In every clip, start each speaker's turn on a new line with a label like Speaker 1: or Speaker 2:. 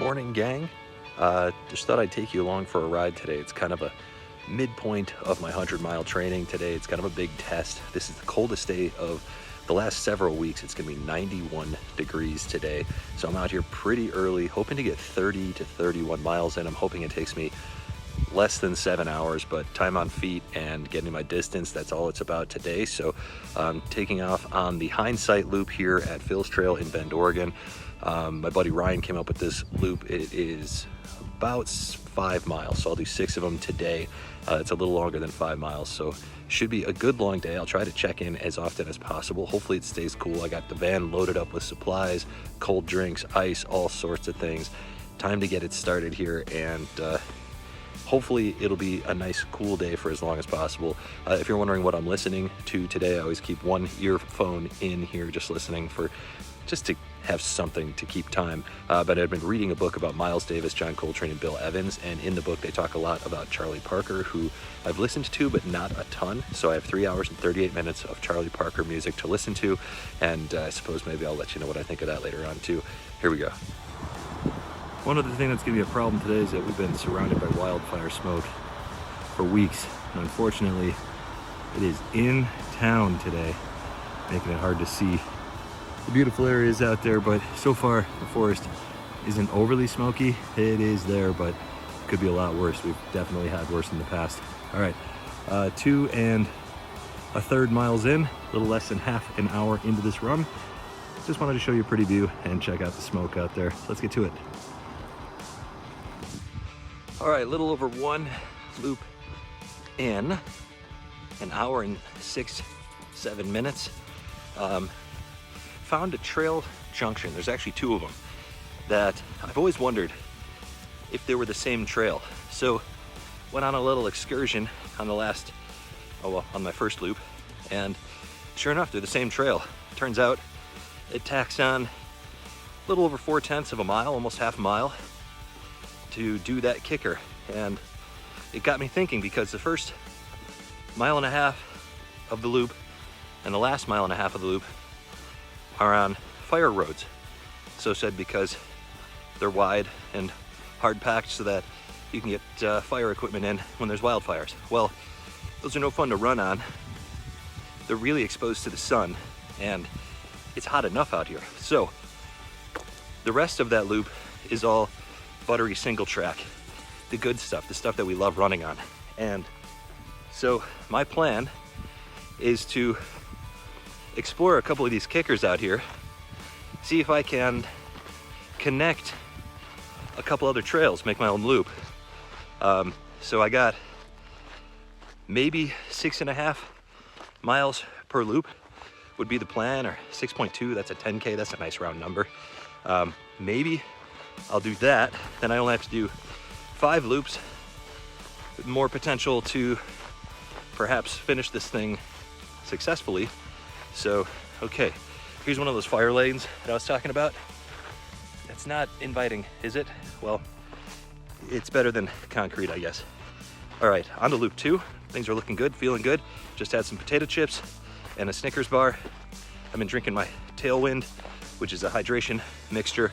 Speaker 1: Morning, gang. Just thought I'd take you along for a ride today. It's kind of a midpoint of my 100-mile training today. It's kind of a big test. This is the coldest day of the last several weeks. It's gonna be 91 degrees today. So I'm out here pretty early, hoping to get 30 to 31 miles in. I'm hoping it takes me less than 7 hours, but time on feet and getting my distance, that's all it's about today. So I'm taking off on the Hindsight loop here at Phil's Trail in Bend, Oregon. My buddy Ryan came up with this loop. It is about 5 miles, so I'll do 6 of them today. It's a little longer than 5 miles, so should be a good long day. I'll try to check in as often as possible. Hopefully it stays cool. I got the van loaded up with supplies, cold drinks, ice, all sorts of things. Time to get it started here, and hopefully it'll be a nice cool day for as long as possible. If you're wondering what I'm listening to today, I always keep one earphone in here just listening just to have something to keep time. But I've been reading a book about Miles Davis, John Coltrane, and Bill Evans, and in the book they talk a lot about Charlie Parker, who I've listened to but not a ton. So I have 3 hours and 38 minutes of Charlie Parker music to listen to, and I suppose maybe I'll let you know what I think of that later on too. Here we go. One other thing that's gonna be a problem today is that we've been surrounded by wildfire smoke for weeks, and unfortunately it is in town today, making it hard to see the beautiful areas out there. But so far the forest isn't overly smoky. It is there, but it could be a lot worse. We've definitely had worse in the past. All right, 2 1/3 miles in, a little less than half an hour into this run. Just wanted to show you a pretty view and check out the smoke out there. So let's get to it. All right, a little over 1 loop in, an hour and 6-7 minutes. Found a trail junction. There's actually 2 of them that I've always wondered if they were the same trail. So went on a little excursion on on my first loop, and sure enough, they're the same trail. Turns out it tacks on a little over 4/10 of a mile, almost half a mile, to do that kicker. And it got me thinking, because the first 1.5 miles of the loop and the last 1.5 miles of the loop are on fire roads. So said because they're wide and hard packed so that you can get fire equipment in when there's wildfires. Well, those are no fun to run on. They're really exposed to the sun, and it's hot enough out here. So the rest of that loop is all buttery single track, the good stuff, the stuff that we love running on. And so my plan is to explore a couple of these kickers out here, see if I can connect a couple other trails, make my own loop. So I got maybe 6.5 miles per loop would be the plan, or 6.2, that's a 10K, that's a nice round number. Maybe I'll do that, then I only have to do 5 loops, with more potential to perhaps finish this thing successfully. So, okay, here's one of those fire lanes that I was talking about. That's not inviting, is it? Well, it's better than concrete, I guess. All right, on to loop 2. Things are looking good, feeling good. Just had some potato chips and a Snickers bar. I've been drinking my Tailwind, which is a hydration mixture,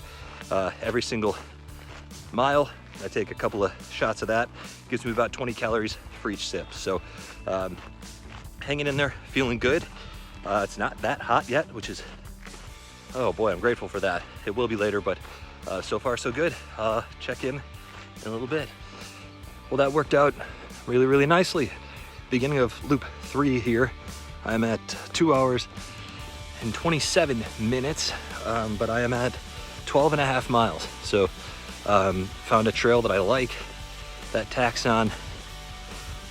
Speaker 1: every single mile. I take a couple of shots of that. Gives me about 20 calories for each sip. So hanging in there, feeling good. It's not that hot yet, which is, oh boy, I'm grateful for that. It will be later, but so far so good. Check in a little bit. Well, that worked out really, really nicely. Beginning of loop 3 here, I'm at 2 hours and 27 minutes, but I am at 12.5 miles. So found a trail that I like that tacks on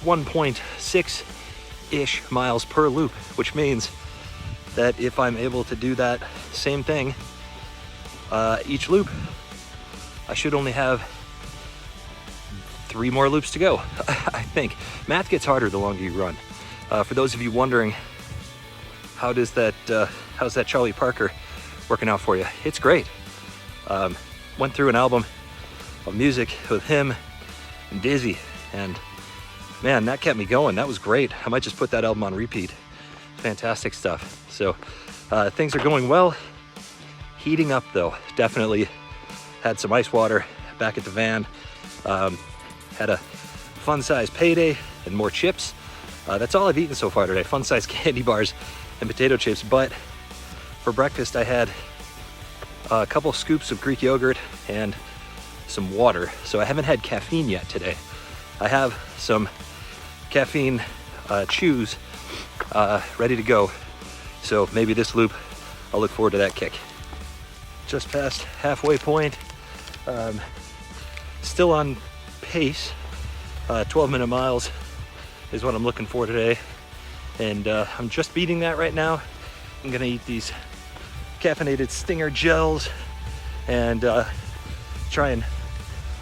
Speaker 1: 1.6-ish miles per loop, which means that if I'm able to do that same thing each loop, I should only have 3 more loops to go. I think math gets harder the longer you run. For those of you wondering, how's that Charlie Parker working out for you? It's great. Went through an album of music with him and Dizzy, and man, that kept me going. That was great. I might just put that album on repeat. Fantastic stuff. So things are going well. Heating up though, definitely had some ice water back at the van. Had a fun-sized payday and more chips. That's all I've eaten so far today, fun-sized candy bars and potato chips. But for breakfast, I had a couple scoops of Greek yogurt and some water. So I haven't had caffeine yet today. I have some caffeine chews ready to go. So maybe this loop, I'll look forward to that kick. Just past halfway point. Still on pace. 12-minute miles is what I'm looking for today. And I'm just beating that right now. I'm gonna eat these caffeinated Stinger gels and try and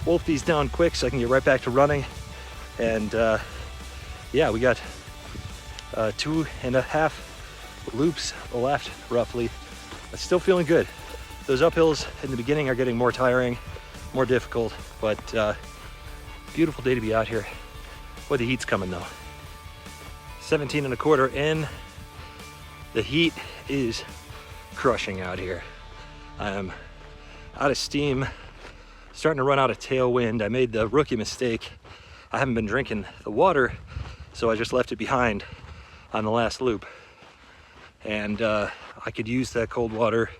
Speaker 1: wolf these down quick so I can get right back to running. And yeah, we got 2.5 loops left roughly. But still feeling good. Those uphills in the beginning are getting more tiring, more difficult, but beautiful day to be out here. Boy, the heat's coming though. 17.25 in. The heat is crushing out here. I'm out of steam, starting to run out of tailwind. I made the rookie mistake. I haven't been drinking the water, so I just left it behind on the last loop. And I could use that cold water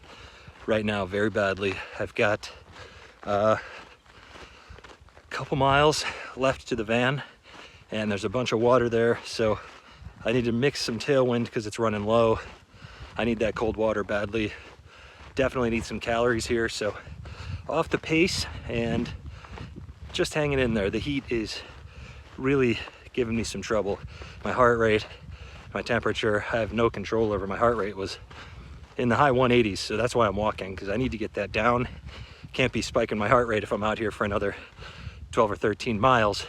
Speaker 1: right now very badly. I've got a couple miles left to the van and there's a bunch of water there, so I need to mix some tailwind because it's running low. I need that cold water badly. Definitely need some calories here, so off the pace and just hanging in there. The heat is really giving me some trouble. My heart rate, my temperature, I have no control over. My heart rate was in the high 180s, so that's why I'm walking, because I need to get that down. Can't be spiking my heart rate if I'm out here for another 12 or 13 miles.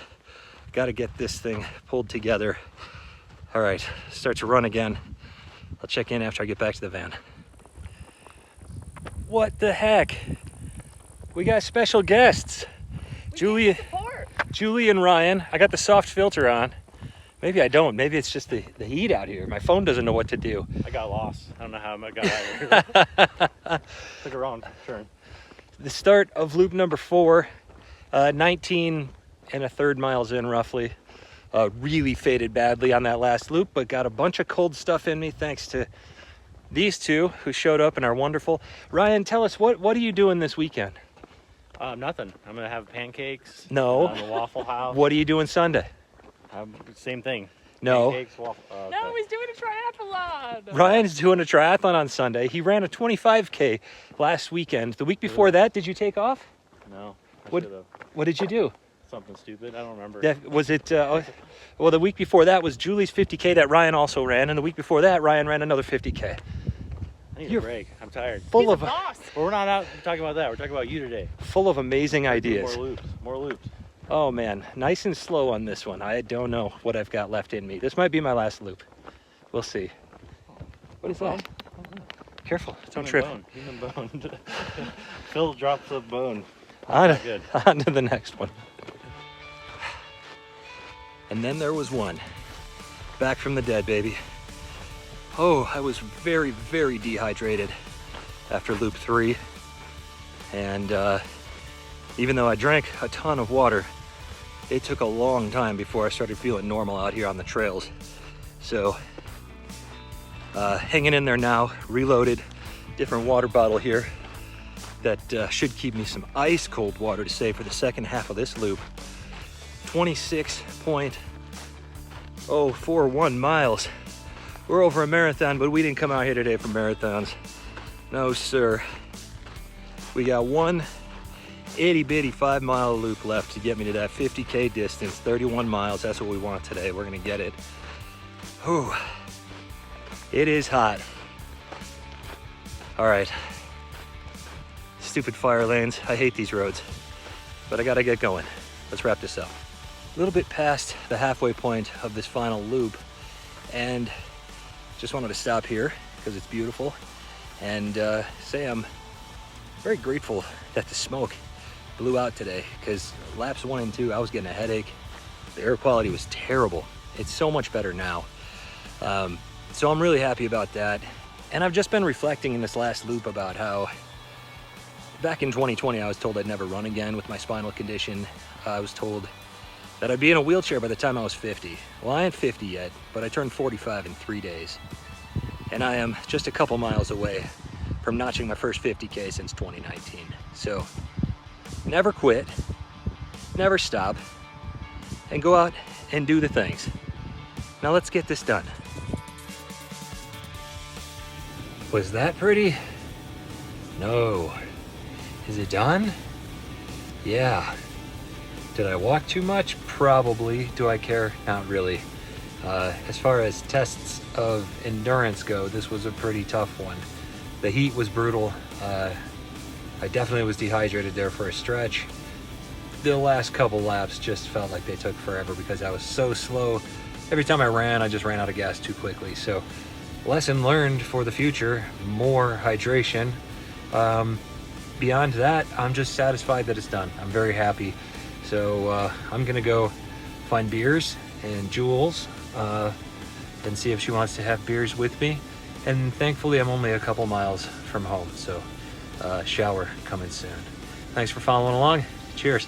Speaker 1: Got to get this thing pulled together. All right, start to run again. I'll check in after I get back to the van. What the heck? We got special guests. Julie and Ryan. I got the soft filter on. Maybe I don't. Maybe it's just the heat out here. My phone doesn't know what to do.
Speaker 2: I got lost. I don't know how I got out of here. Took a wrong turn.
Speaker 1: The start of loop number 4, 19.25 miles in roughly. Really faded badly on that last loop, but got a bunch of cold stuff in me thanks to these two who showed up and are wonderful. Ryan, tell us, what are you doing this weekend?
Speaker 2: Nothing. I'm gonna have pancakes.
Speaker 1: No.
Speaker 2: The Waffle House.
Speaker 1: What are you doing Sunday?
Speaker 2: Same thing.
Speaker 1: No.
Speaker 2: Pancakes, waffle.
Speaker 3: No, he's doing a triathlon.
Speaker 1: Ryan's doing a triathlon on Sunday. He ran a 25K last weekend. The week before that, did you take off?
Speaker 2: No.
Speaker 1: What did you do?
Speaker 2: Something stupid. I don't remember.
Speaker 1: Yeah, was it? Well, the week before that was Julie's 50K that Ryan also ran, and the week before that, Ryan ran another 50K.
Speaker 2: I need a break. I'm tired.
Speaker 1: Full of
Speaker 3: boss.
Speaker 2: But we're not out talking about that. We're talking about you today.
Speaker 1: full of amazing ideas.
Speaker 2: More loops. More loops.
Speaker 1: Oh man, nice and slow on this one. I don't know what I've got left in me. This might be my last loop. We'll see. What is that? Careful, don't trip.
Speaker 2: Human bone. Phil drops a bone.
Speaker 1: On
Speaker 2: Good.
Speaker 1: to the next one. And then there was one. Back from the dead, baby. Oh, I was very, very dehydrated after loop 3. And even though I drank a ton of water, it took a long time before I started feeling normal out here on the trails. So hanging in there now, reloaded, different water bottle here that should keep me some ice cold water to save for the second half of this loop. 26.041 miles. We're over a marathon, but we didn't come out here today for marathons. No, sir. We got one itty bitty 5-mile loop left to get me to that 50K distance, 31 miles. That's what we want today. We're gonna get it. Whew. It is hot. All right. Stupid fire lanes. I hate these roads, but I gotta get going. Let's wrap this up. A little bit past the halfway point of this final loop, and just wanted to stop here because it's beautiful and say I'm very grateful that the smoke blew out today, because laps 1 and 2 I was getting a headache. The air quality was terrible. It's so much better now. So I'm really happy about that. And I've just been reflecting in this last loop about how back in 2020, I was told I'd never run again with my spinal condition. I was told that I'd be in a wheelchair by the time I was 50. Well, I ain't 50 yet, but I turned 45 in 3 days. And I am just a couple miles away from notching my first 50K since 2019. So never quit, never stop, and go out and do the things. Now let's get this done. Was that pretty? No. Is it done? Yeah. Did I walk too much? Probably. Do I care? Not really. As far as tests of endurance go, this was a pretty tough one. The heat was brutal. I definitely was dehydrated there for a stretch. The last couple laps just felt like they took forever because I was so slow. Every time I ran, I just ran out of gas too quickly. So, lesson learned for the future, more hydration. Beyond that, I'm just satisfied that it's done. I'm very happy. So I'm gonna go find beers and Jules and see if she wants to have beers with me. And thankfully, I'm only a couple miles from home, so shower coming soon. Thanks for following along. Cheers.